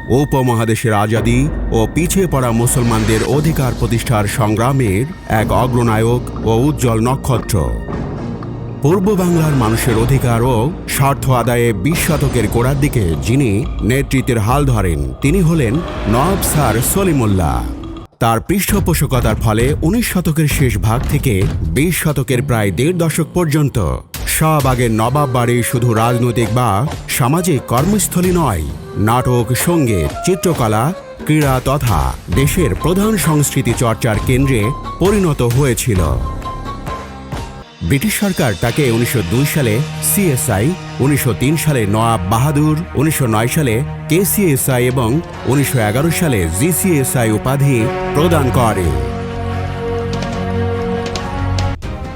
উপমহাদেশের আজাদি ও পিছিয়ে পড়া মুসলমানদের অধিকার প্রতিষ্ঠার সংগ্রামের এক অগ্রনায়ক ও উজ্জ্বল নক্ষত্র। পূর্ব বাংলার মানুষের অধিকার ও স্বার্থ আদায়ে 20 শতকের গোড়ার দিকে যিনি নেতৃত্বের হাল ধরেন তিনি হলেন নওয়াব স্যার সলিমুল্লাহ। তার পৃষ্ঠপোষকতার ফলে 19 শতকের শেষ ভাগ থেকে 20 শতকের প্রায় 1.5 দশক পর্যন্ত শাহবাগের নবাব বাড়ি শুধু রাজনৈতিক বা সামাজিক কর্মস্থলী নয়, নাটক, সঙ্গীত, চিত্রকলা, ক্রীড়া তথা দেশের প্রধান সংস্কৃতি চর্চার কেন্দ্রে পরিণত হয়েছিল। ব্রিটিশ সরকার তাকে 1902 সালে সিএসআই, 1903 সালে নওয়াব বাহাদুর, 1909 সালে কেসিএসআই এবং 1911 সালে জিসিএসআই উপাধি প্রদান করে।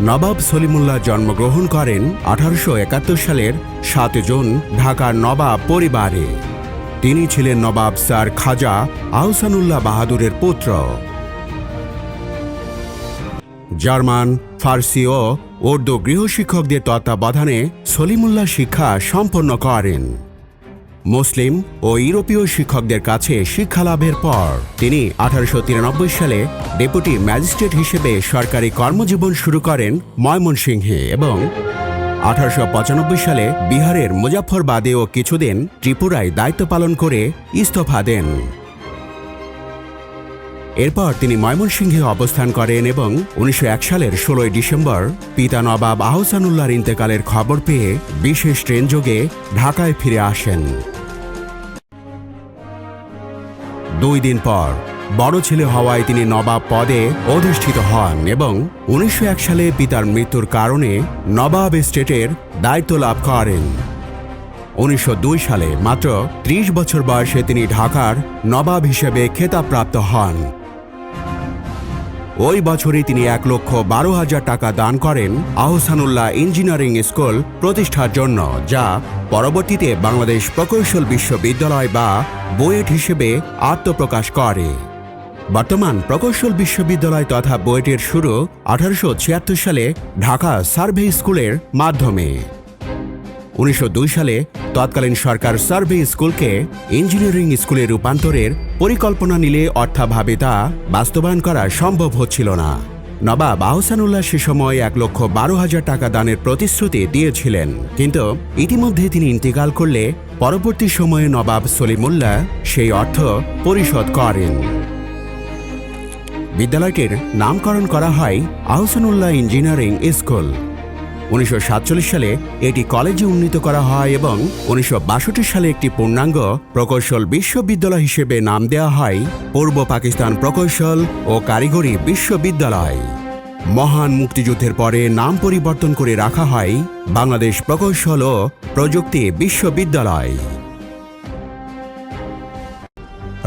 নবাব সলিমুল্লাহ জন্মগ্রহণ করেন 1871 সালের 7 জুন ঢাকার নবাব পরিবারে। তিনি ছিলেন নবাব স্যার খাজা আহসানুল্লাহ বাহাদুরের পুত্র। জার্মান, ফার্সি ও উর্দু গৃহশিক্ষকদের তত্ত্বাবধানে সলিমুল্লাহ শিক্ষা সম্পন্ন করেন। মুসলিম ও ইউরোপীয় শিক্ষকদের কাছে শিক্ষালাভের পর তিনি 1893 সালে ডেপুটি ম্যাজিস্ট্রেট হিসেবে সরকারি কর্মজীবন শুরু করেন ময়মনসিংহে এবং 1895 সালে বিহারের মুজাফফরবাদে ও কিছুদিন ত্রিপুরায় দায়িত্ব পালন করে ইস্তফা দেন। এরপর তিনি ময়মনসিংহে অবস্থান করেন এবং 1901 সালের 16 ডিসেম্বর পিতা নবাব আহসানুল্লাহর ইন্তেকালের খবর পেয়ে বিশেষ ট্রেনযোগে ঢাকায় ফিরে আসেন। 2 দিন পর বড় ছেলে হওয়ায় তিনি নবাব পদে অধিষ্ঠিত হন এবং 1901 সালে পিতার মৃত্যুর কারণে নবাব এস্টেটের দায়িত্ব লাভ করেন। 1902 সালে মাত্র 30 বছর বয়সে তিনি ঢাকার নবাব হিসেবে খেতাবপ্রাপ্ত হন। ওই বছরই তিনি 1,12,000 টাকা দান করেন আহসানুল্লাহ ইঞ্জিনিয়ারিং স্কুল প্রতিষ্ঠার জন্য, যা পরবর্তীতে বাংলাদেশ প্রকৌশল বিশ্ববিদ্যালয় বা বুয়েট হিসেবে আত্মপ্রকাশ করে। বর্তমান প্রকৌশল বিশ্ববিদ্যালয় তথা বুয়েটের শুরু 1876 সালে ঢাকা সার্ভে স্কুলের মাধ্যমে। 1902 সালে তৎকালীন সরকার সার্ভে স্কুলকে ইঞ্জিনিয়ারিং স্কুলে রূপান্তরের পরিকল্পনা নিলে অর্থাভাবে তা বাস্তবায়ন করা সম্ভব হচ্ছিল না। নবাব আহসানুল্লাহ সে সময় 1,12,000 টাকা দানের প্রতিশ্রুতি দিয়েছিলেন, কিন্তু ইতিমধ্যে তিনি ইন্তেকাল করলে পরবর্তী সময়ে নবাব সলিমুল্লাহ সেই অর্থ পরিশোধ করেন। বিদ্যালয়টির নামকরণ করা হয় আহসানুল্লাহ ইঞ্জিনিয়ারিং স্কুল। 1947 সালে এটি কলেজে উন্নীত করা হয় এবং 1962 সালে একটি পূর্ণাঙ্গ প্রকৌশল বিশ্ববিদ্যালয় হিসেবে নাম দেওয়া হয় পূর্ব পাকিস্তান প্রকৌশল ও কারিগরি বিশ্ববিদ্যালয়। মহান মুক্তিযুদ্ধের পরে নাম পরিবর্তন করে রাখা হয় বাংলাদেশ প্রকৌশল ও প্রযুক্তি বিশ্ববিদ্যালয়।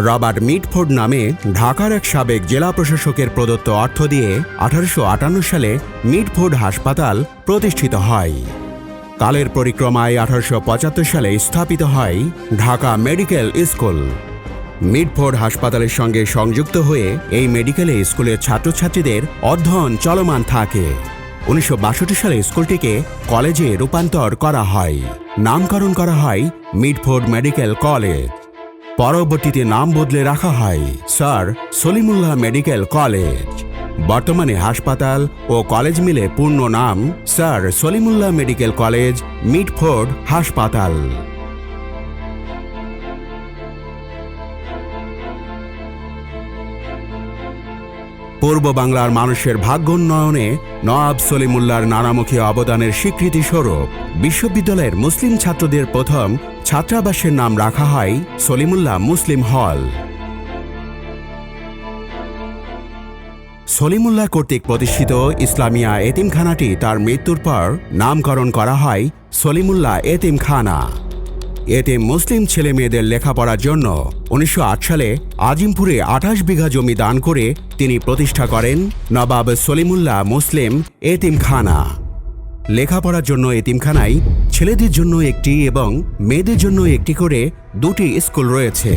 রবার্ট মিডফোর্ড নামে ঢাকার এক সাবেক জেলা প্রশাসকের প্রদত্ত অর্থ দিয়ে 1858 সালে মিডফোর্ড হাসপাতাল প্রতিষ্ঠিত হয়। কালের পরিক্রমায় 1875 সালে স্থাপিত হয় ঢাকা মেডিকেল স্কুল। মিডফোর্ড হাসপাতালের সঙ্গে সংযুক্ত হয়ে এই মেডিকেলে স্কুলের ছাত্রছাত্রীদের অধ্যয়ন চলমান থাকে। 1962 সালে স্কুলটিকে কলেজে রূপান্তর করা হয়। নামকরণ করা হয় মিডফোর্ড মেডিকেল কলেজ। পরবর্তীতে নাম বদলে রাখা হয় স্যার সলিমুল্লাহ মেডিকেল কলেজ। বর্তমানে হাসপাতাল ও কলেজ মিলে পূর্ণ নাম sir Salimullah medical college, Mitford হাসপাতাল। পূর্ব বাংলার মানুষের ভাগ্যোন্নয়নে নওয়াব সলিমুল্লাহর নানামুখী অবদানের স্বীকৃতি স্বরূপ বিশ্ববিদ্যালয়ের মুসলিম ছাত্রদের প্রথম ছাত্রাবাসের নাম রাখা হয় সলিমুল্লাহ মুসলিম হল। সলিমুল্লাহ কর্তৃক প্রতিষ্ঠিত ইসলামিয়া এতিমখানাটি তার মৃত্যুর পর নামকরণ করা হয় সলিমুল্লাহ এতিমখানা। এতে মুসলিম ছেলে মেয়েদের লেখাপড়ার জন্য 1908 সালে আজিমপুরে 28 বিঘা জমি দান করে তিনি প্রতিষ্ঠা করেন নবাব সলিমুল্লাহ মুসলিম এতিমখানা। লেখাপড়ার জন্য এতিমখানায় ছেলেদের জন্য একটি এবং মেয়েদের জন্য একটি করে 2টি স্কুল রয়েছে।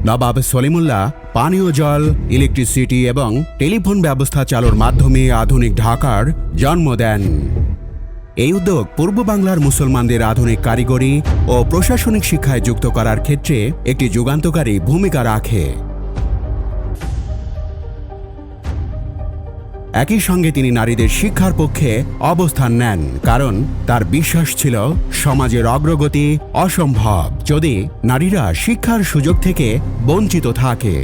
নবাব সলিমুল্লাহ পানীয় জল, ইলেকট্রিসিটি এবং টেলিফোন ব্যবস্থা চালুর মাধ্যমে আধুনিক ঢাকার জন্ম দেন। এই উদ্যোগ পূর্ব বাংলার মুসলমানদের আধুনিক কারিগরি ও প্রশাসনিক শিক্ষায় যুক্ত করার ক্ষেত্রে একটি যুগান্তকারী ভূমিকা রাখে। একই সঙ্গে তিনি নারীদের শিক্ষার পক্ষে অবস্থান নেন, কারণ তার বিশ্বাস ছিল সমাজের অগ্রগতি অসম্ভব যদি নারীরা শিক্ষার সুযোগ থেকে বঞ্চিত থাকে।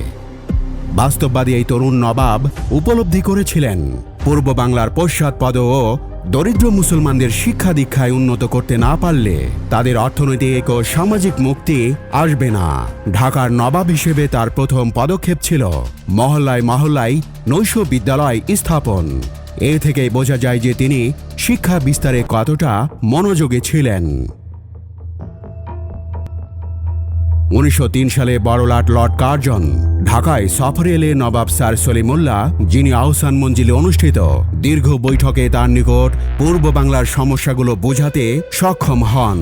বাস্তববাদী এই তরুণ নবাব উপলব্ধি করেছিলেন পূর্ব বাংলার পশ্চাৎপদ ও দরিদ্র মুসলমানদের শিক্ষা দীক্ষায় উন্নত করতে না পারলে তাদের অর্থনৈতিক ও সামাজিক মুক্তি আসবে না। ঢাকার নবাব হিসেবে তার প্রথম পদক্ষেপ ছিল মহল্লায় মহল্লায় নৈশ বিদ্যালয় স্থাপন। এ থেকেই বোঝা যায় যে তিনি শিক্ষা বিস্তারে কতটা মনোযোগী ছিলেন। 1903 সালে বড়লাট লর্ড কার্জন ঢাকায় সফরে এলে নবাব স্যার সলিমুল্লাহ, যিনি আহসান মঞ্জিলে অনুষ্ঠিত দীর্ঘ বৈঠকে তার নিকট পূর্ব বাংলার সমস্যাগুলো বোঝাতে সক্ষম হন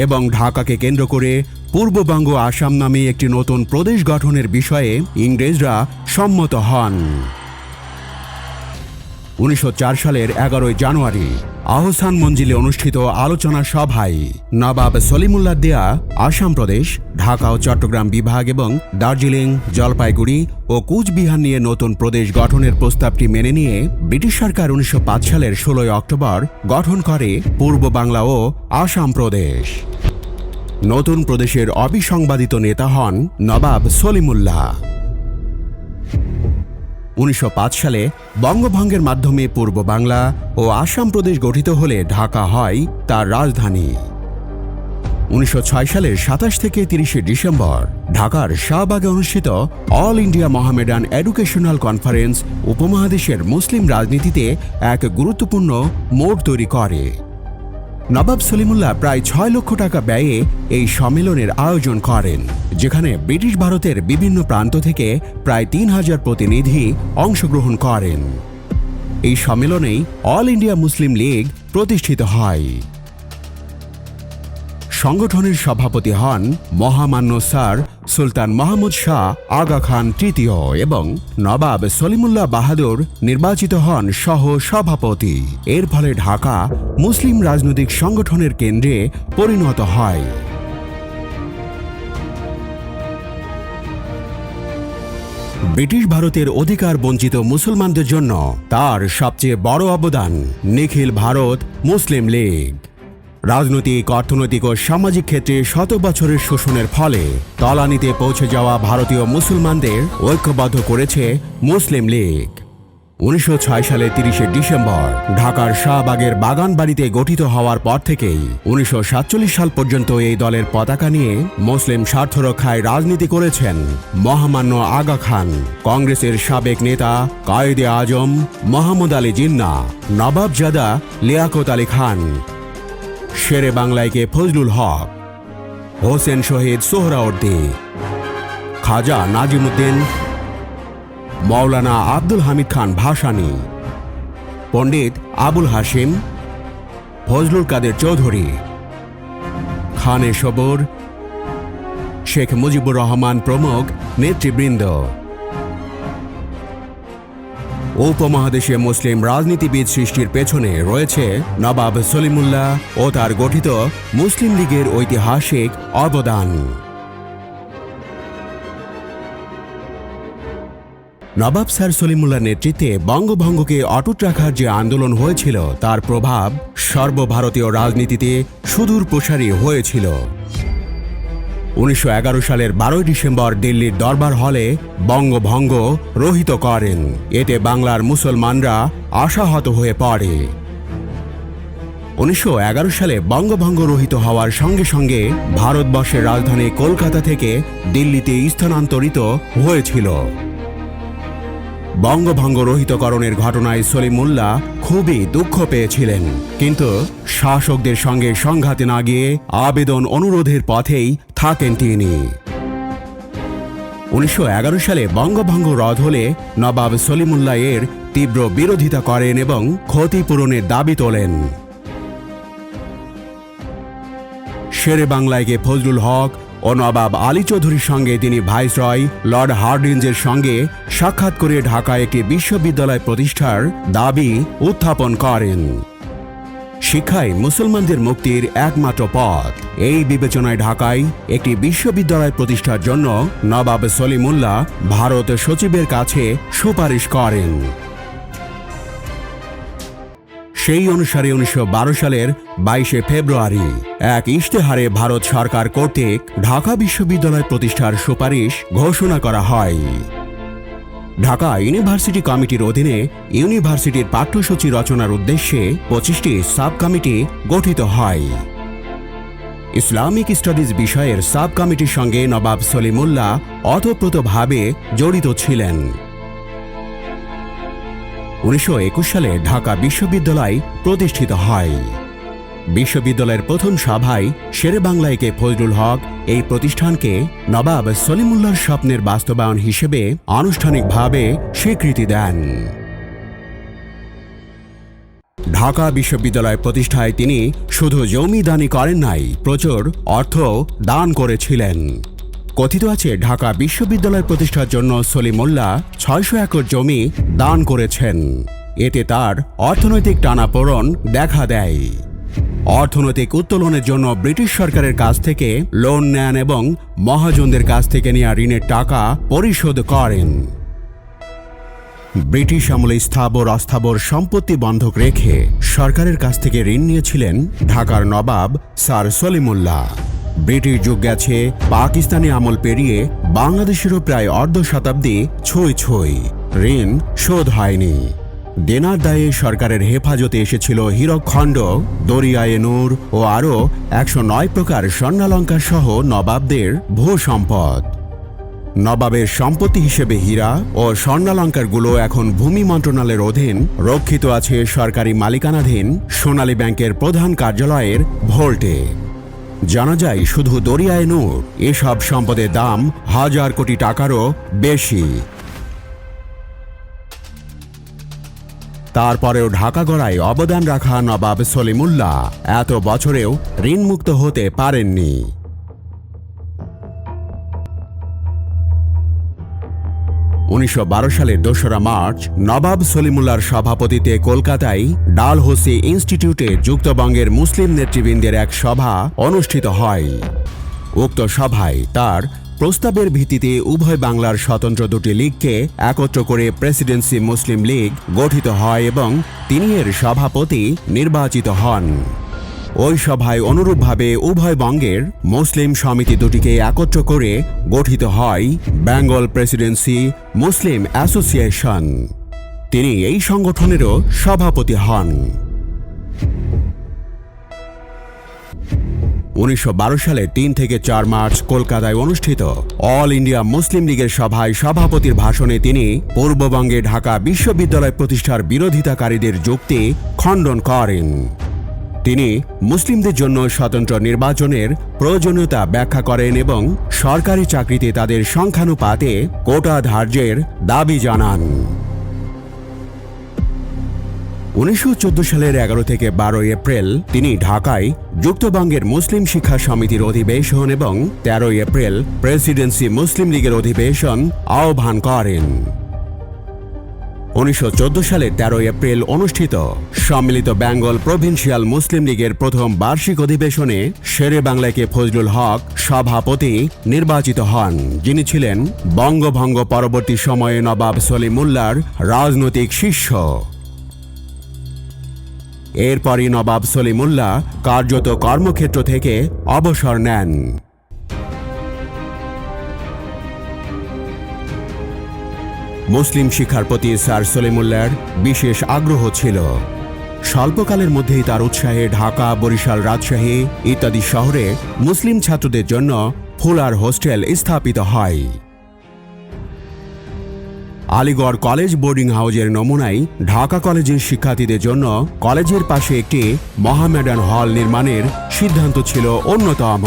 এবং ঢাকাকে কেন্দ্র করে পূর্ববঙ্গ আসাম নামে একটি নতুন প্রদেশ গঠনের বিষয়ে ইংরেজরা সম্মত হন। 1904 সালের 11 জানুয়ারি আহসান মঞ্জিলে অনুষ্ঠিত আলোচনা সভায় নবাব সলিমুল্লাহ দেয়া আসাম প্রদেশ, ঢাকা ও চট্টগ্রাম বিভাগ এবং দার্জিলিং, জলপাইগুড়ি ও কুচবিহার নিয়ে নতুন প্রদেশ গঠনের প্রস্তাবটি মেনে নিয়ে ব্রিটিশ সরকার 1905 সালের 16 অক্টোবর গঠন করে পূর্ব বাংলা ও আসাম প্রদেশ। নতুন প্রদেশের অবিসংবাদিত নেতা হন নবাব সলিমুল্লাহ। 1905 সালে বঙ্গভঙ্গের মাধ্যমে পূর্ব বাংলা ও আসাম প্রদেশ গঠিত হলে ঢাকা হয় তার রাজধানী। 1906 সালের 27 থেকে 30 ডিসেম্বর ঢাকার শাহবাগে অনুষ্ঠিত all India Mohammedan educational conference উপমহাদেশের মুসলিম রাজনীতিতে এক গুরুত্বপূর্ণ মোড় তৈরি করে। নবাব সলিমুল্লাহ প্রায় 6 লক্ষ টাকা ব্যয়ে এই সম্মেলনের আয়োজন করেন, যেখানে ব্রিটিশ ভারতের বিভিন্ন প্রান্ত থেকে প্রায় 3000 প্রতিনিধি অংশগ্রহণ করেন। এই সম্মেলনেই অল ইন্ডিয়া মুসলিম লীগ প্রতিষ্ঠিত হয়। সংগঠনের সভাপতি হন মহামান্য স্যার সুলতান মাহমুদ শাহ আগা খান তৃতীয় এবং নবাব সলিমুল্লাহ বাহাদুর নির্বাচিত হন সহ সভাপতি। এর ফলে ঢাকা মুসলিম রাজনৈতিক সংগঠনের কেন্দ্রে পরিণত হয়। ব্রিটিশ ভারতের অধিকার বঞ্চিত মুসলমানদের জন্য তার সবচেয়ে বড় অবদান নিখিল ভারত মুসলিম লীগ। রাজনৈতিক, অর্থনৈতিক ও সামাজিক ক্ষেত্রে শত বছরের শোষণের ফলে তলানিতে পৌঁছে যাওয়া ভারতীয় মুসলমানদের ঐক্যবদ্ধ করেছে মুসলিম লীগ। 1906 সালের 30 ডিসেম্বর ঢাকার শাহবাগের বাগান বাড়িতে গঠিত হওয়ার পর থেকেই 1947 সাল পর্যন্ত এই দলের পতাকা নিয়ে মুসলিম স্বার্থ রক্ষায় রাজনীতি করেছেন মহামান্য আগা খান, কংগ্রেসের সাবেক নেতা কায়েদে আজম মোহাম্মদ আলী জিন্নাহ, নবাবজাদা লিয়াকত আলী খান, শেরে বাংলায় ফজলুল হক, হোসেন শহীদ সোহরাওয়ার্দী, খাজা নাজিমুদ্দিন, মৌলানা আব্দুল হামিদ খান ভাসানী, পণ্ডিত আবুল হাশিম, ফজলুল কাদের চৌধুরী, খানে সবর, শেখ মুজিবুর রহমান প্রমুখ নেতৃবৃন্দ। উপমহাদেশে মুসলিম রাজনীতিবিদ সৃষ্টির পেছনে রয়েছে নবাব সলিমুল্লাহ ও তার গঠিত মুসলিম লীগের ঐতিহাসিক অবদান। নবাব স্যার সলিমুল্লাহর নেতৃত্বে বঙ্গভঙ্গকে অটুট রাখার যে আন্দোলন হয়েছিল তার প্রভাব সর্বভারতীয় রাজনীতিতে সুদূর প্রসারী হয়েছিল। 1911 সালের 12 ডিসেম্বর দিল্লির দরবার হলে বঙ্গভঙ্গ রহিত করেন। এতে বাংলার মুসলমানরা আশাহত হয়ে পড়ে। 1911 সালে বঙ্গভঙ্গ রহিত হওয়ার সঙ্গে সঙ্গে ভারতবর্ষের রাজধানী কলকাতা থেকে দিল্লিতে স্থানান্তরিত হয়েছিল। বঙ্গভঙ্গ রহিতকরণের ঘটনায় সলিমুল্লাহ খুবই দুঃখ পেয়েছিলেন, কিন্তু শাসকদের সঙ্গে সংঘাতে না গিয়ে আবেদন অনুরোধের পথেই থাকেন তিনি। 1911 সালে বঙ্গভঙ্গ রদ হলে নবাব সলিমুল্লাহ এর তীব্র বিরোধিতা করেন এবং ক্ষতিপূরণের দাবি তোলেন। শেরে বাংলায় ফজলুল হক ও নবাব আলী চৌধুরীর সঙ্গে তিনি ভাইসরয় লর্ড হার্ডিঞ্জের সঙ্গে সাক্ষাৎ করে ঢাকায় একটি বিশ্ববিদ্যালয় প্রতিষ্ঠার দাবি উত্থাপন করেন। শিক্ষাই মুসলমানদের মুক্তির একমাত্র পথ। এই বিবেচনায় ঢাকায় একটি বিশ্ববিদ্যালয় প্রতিষ্ঠার জন্য নবাব সলিমুল্লাহ ভারত সচিবের কাছে সুপারিশ করেন। সেই অনুসারে 1912 সালের 22 ফেব্রুয়ারি এক ইশতেহারে ভারত সরকার কর্তৃক ঢাকা বিশ্ববিদ্যালয় প্রতিষ্ঠার সুপারিশ ঘোষণা করা হয়। ঢাকা ইউনিভার্সিটি কমিটির অধীনে ইউনিভার্সিটির পাঠ্যসূচি রচনার উদ্দেশ্যে 25টি সাব কমিটি গঠিত হয়। ইসলামিক স্টাডিজ বিষয়ের সাব কমিটির সঙ্গে নবাব সলিমুল্লাহ ওতপ্রোতভাবে জড়িত ছিলেন। 1921 সালে ঢাকা বিশ্ববিদ্যালয় প্রতিষ্ঠিত হয়। বিশ্ববিদ্যালয়ের প্রথম সভায় শেরে বাংলা একে ফজলুল হক এই প্রতিষ্ঠানকে নবাব সলিমুল্লাহর স্বপ্নের বাস্তবায়ন হিসেবে আনুষ্ঠানিকভাবে স্বীকৃতি দেন। ঢাকা বিশ্ববিদ্যালয় প্রতিষ্ঠায় তিনি শুধু জমি দানই করেন নাই, প্রচুর অর্থ দান করেছিলেন। কথিত আছে ঢাকা বিশ্ববিদ্যালয় প্রতিষ্ঠার জন্য সলিমুল্লাহ 600 একর জমি দান করেছেন। এতে তার অর্থনৈতিক টানাপোড়েন দেখা দেয়। অর্থনৈতিক উত্তোলনের জন্য ব্রিটিশ সরকারের কাছ থেকে লোন নেন এবং মহাজনদের কাছ থেকে নেওয়া ঋণের টাকা পরিশোধ করেন। ব্রিটিশ আমলে স্থাবর অস্থাবর সম্পত্তি বন্ধক রেখে সরকারের কাছ থেকে ঋণ নিয়েছিলেন ঢাকার নবাব স্যার সলিমুল্লাহ। ব্রিটিশ যুগ গেছে, পাকিস্তানি আমল পেরিয়ে বাংলাদেশেরও প্রায় অর্ধ শতাব্দী ছুঁই ঋণ শোধ হয়নি। দেনার দায়ে সরকারের হেফাজতে এসেছিল হীরকখণ্ড, দরিয়ায়ে নূর ও আরও 109 প্রকার স্বর্ণালঙ্কার সহ নবাবদের ভূ সম্পদ। নবাবের সম্পত্তি হিসেবে হীরা ও স্বর্ণালঙ্কারগুলো এখন ভূমি মন্ত্রণালয়ের অধীন রক্ষিত আছে সরকারি মালিকানাধীন সোনালী ব্যাংকের প্রধান কার্যালয়ের ভোল্টে। জানা যায় শুধু দরিয়ায়ে নূর এসব সম্পদের দাম 1000 কোটি টাকারও বেশি। তারপরেও ঢাকা গড়ায় অবদান রাখা নবাব সলিমুল্লাহ এত বছরেও ঋণমুক্ত হতে পারেননি। 1912 সালের 2রা মার্চ নবাব সলিমুল্লাহর সভাপতিত্বে কলকাতায় ডালহৌসি ইনস্টিটিউটে যুক্তবঙ্গের মুসলিম নেতৃবৃন্দের এক সভা অনুষ্ঠিত হয়। উক্ত সভায় তার প্রস্তাবের ভিত্তিতে উভয় বাংলার স্বতন্ত্র দুটি লীগকে একত্র করে প্রেসিডেন্সি মুসলিম লীগ গঠিত হয় এবং তিনি এর সভাপতি নির্বাচিত হন। ওই সভায় অনুরূপভাবে উভয় বঙ্গের মুসলিম সমিতি দুটিকে একত্র করে গঠিত হয় বেঙ্গল প্রেসিডেন্সি মুসলিম অ্যাসোসিয়েশন। তিনি এই সংগঠনেরও সভাপতি হন। 1912 সালে 3 থেকে 4 মার্চ কলকাতায় অনুষ্ঠিত অল ইন্ডিয়া মুসলিম লীগের সভায় সভাপতির ভাষণে তিনি পূর্ববঙ্গে ঢাকা বিশ্ববিদ্যালয় প্রতিষ্ঠার বিরোধিতাকারীদের যুক্তি খণ্ডন করেন। তিনি মুসলিমদের জন্য স্বতন্ত্র নির্বাচনের প্রয়োজনীয়তা ব্যাখ্যা করেন এবং সরকারি চাকরিতে তাদের সংখ্যানুপাতে কোটা ধার্যের দাবি জানান। 1914 সালের 11 থেকে 12 এপ্রিল তিনি ঢাকায় যুক্তবঙ্গের মুসলিম শিক্ষা সমিতির অধিবেশন এবং 13 এপ্রিল প্রেসিডেন্সি মুসলিম লীগের অধিবেশন আহ্বান করেন। 1914 সালের 13 এপ্রিল অনুষ্ঠিত সম্মিলিত বেঙ্গল প্রভিন্সিয়াল মুসলিম লীগের প্রথম বার্ষিক অধিবেশনে শেরে বাংলাকে ফজলুল হক সভাপতি নির্বাচিত হন, যিনি ছিলেন বঙ্গভঙ্গ পরবর্তী সময়ে নবাব সলিমুল্লাহর রাজনৈতিক শিষ্য। এরপরই নবাব সলিমুল্লাহ কার্যত কর্মক্ষেত্র থেকে অবসর নেন। মুসলিম শিক্ষার প্রতি স্যার সলিমুল্লাহর বিশেষ আগ্রহ ছিল। স্বল্পকালের মধ্যেই তার উৎসাহে ঢাকা, বরিশাল, রাজশাহী ইত্যাদি শহরে মুসলিম ছাত্রদের জন্য ফুলার হোস্টেল স্থাপিত হয়। আলিগড় কলেজ বোর্ডিং হাউজের নমুনায় ঢাকা কলেজের শিক্ষার্থীদের জন্য কলেজের পাশে একটি মহামেডান হল নির্মাণের সিদ্ধান্ত ছিল অন্যতম।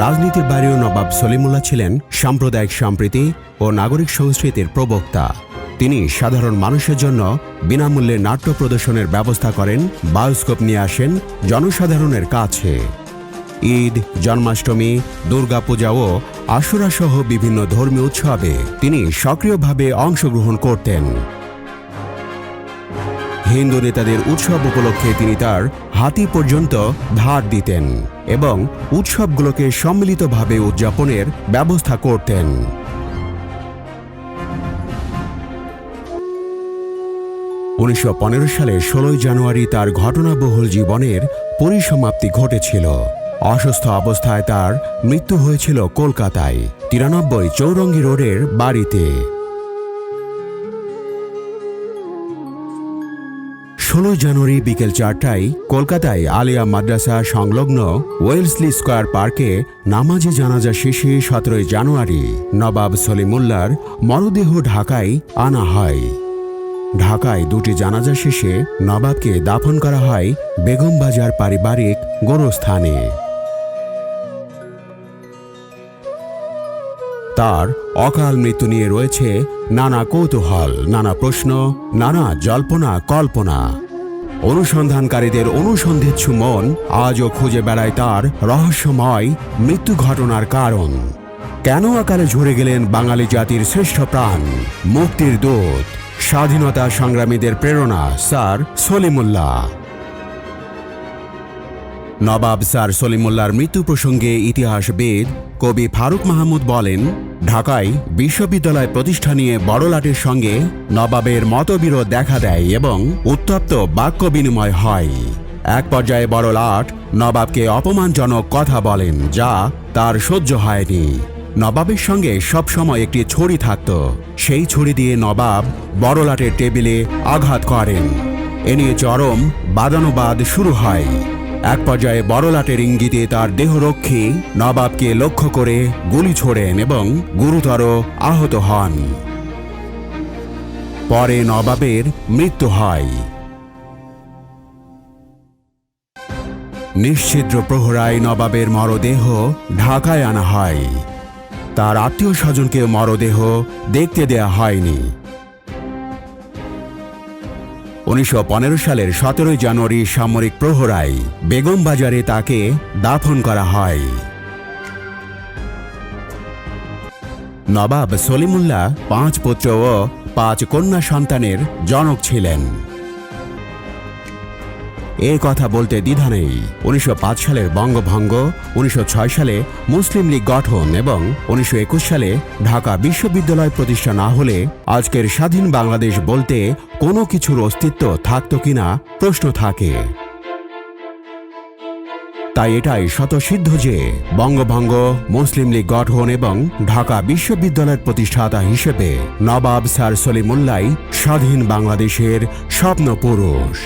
রাজনীতির বাইরেও নবাব সলিমুল্লাহ ছিলেন সাম্প্রদায়িক সম্প্রীতি ও নাগরিক সংস্কৃতির প্রবক্তা। তিনি সাধারণ মানুষের জন্য বিনামূল্যে নাট্য প্রদর্শনের ব্যবস্থা করেন, বায়োস্কোপ নিয়ে আসেন জনসাধারণের কাছে। ঈদ, জন্মাষ্টমী, দুর্গাপূজা ও আশুরা সহ বিভিন্ন ধর্মীয় উৎসবে তিনি সক্রিয়ভাবে অংশগ্রহণ করতেন। হিন্দু নেতাদের উৎসব উপলক্ষে তিনি তার হাতি পর্যন্ত ধার দিতেন এবং উৎসবগুলোকে সম্মিলিতভাবে উদযাপনের ব্যবস্থা করতেন। 1915 সালে 16 জানুয়ারি তার ঘটনাবহুল জীবনের পরিসমাপ্তি ঘটেছিল। অসুস্থ অবস্থায় তার মৃত্যু হয়েছিল কলকাতায় 93 চৌরঙ্গি রোডের বাড়িতে। 16 জানুয়ারি বিকেল 4টায় কলকাতায় আলিয়া মাদ্রাসা সংলগ্ন ওয়েলসলি স্কয়ার পার্কে নামাজে জানাজা শেষে 17 জানুয়ারি নবাব সলিমুল্লাহর মরদেহ ঢাকায় আনা হয়। ঢাকায় দুটি জানাজা শেষে নবাবকে দাফন করা হয় বেগমবাজার পারিবারিক গোরস্থানে। তার অকাল মৃত্যু নিয়ে রয়েছে নানা কৌতূহল, নানা প্রশ্ন, নানা জল্পনা কল্পনা। অনুসন্ধানকারীদের অনুসন্ধিৎসু মন আজও খুঁজে বেড়ায় তার রহস্যময় মৃত্যু ঘটনার কারণ। কেন অকালে ঝরে গেলেন বাঙালি জাতির শ্রেষ্ঠ প্রাণ, মুক্তির দূত, স্বাধীনতা সংগ্রামীদের প্রেরণা স্যার সলিমুল্লাহ? নবাব স্যার সলিমুল্লাহর মৃত্যু প্রসঙ্গে ইতিহাসবিদ কবি ফারুক মাহমুদ বলেন, ঢাকায় বিশ্ববিদ্যালয় প্রতিষ্ঠা নিয়ে বড়লাটের সঙ্গে নবাবের মতবিরোধ দেখা দেয় এবং উত্তপ্ত বাক্য বিনিময় হয়। এক পর্যায়ে বড়লাট নবাবকে অপমানজনক কথা বলেন, যা তার সহ্য হয়নি। নবাবের সঙ্গে সবসময় একটি ছড়ি থাকত। সেই ছড়ি দিয়ে নবাব বড়লাটের টেবিলে আঘাত করেন। এ নিয়ে চরম বাদানুবাদ শুরু হয়। এক পর্যায়ে বড়লাটের ইঙ্গিতে তার দেহরক্ষী নবাবকে লক্ষ্য করে গুলি ছোড়েন এবং গুরুতর আহত হন। পরে নবাবের মৃত্যু হয়। নিশ্ছিদ্র প্রহরায় নবাবের মরদেহ ঢাকায় আনা হয়। তার আত্মীয় স্বজনকে মরদেহ দেখতে দেয়া হয়নি। 1915 সালের 17 জানুয়ারি সামরিক প্রহরায় বেগমবাজারে তাকে দাফন করা হয়। নবাব সলিমুল্লাহ 5 পুত্র ও 5 কন্যা সন্তানের জনক ছিলেন। এ কথা বলতে দ্বিধা নেই। 1905 সালের বঙ্গভঙ্গ, 1906 সালে মুসলিম লীগ গঠন এবং 1921 সালে ঢাকা বিশ্ববিদ্যালয় প্রতিষ্ঠা না হলে আজকের স্বাধীন বাংলাদেশ বলতে কোনো কিছুর অস্তিত্ব থাকত কিনা প্রশ্ন থাকে। তাই এটাই স্বতঃসিদ্ধ যে বঙ্গভঙ্গ, মুসলিম লীগ গঠন এবং ঢাকা বিশ্ববিদ্যালয়ের প্রতিষ্ঠাতা হিসেবে নবাব স্যার সলিমুল্লাহ স্বাধীন বাংলাদেশের স্বপ্নপুরুষ।